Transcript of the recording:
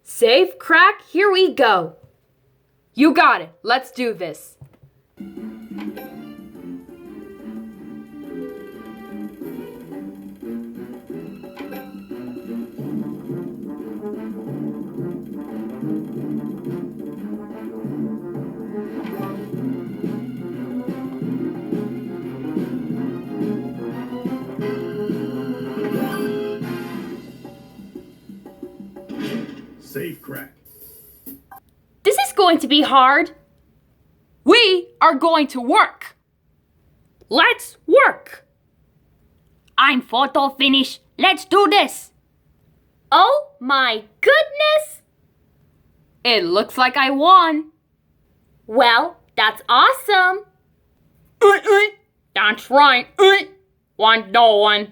Safe, crack, here we go. You got it. Let's do this. Safe, crack. This is going to be hard. We are going to work. Let's work. I'm photo finish. Let's do this. Oh my goodness! It looks like I won. Well, that's awesome. That's right. One.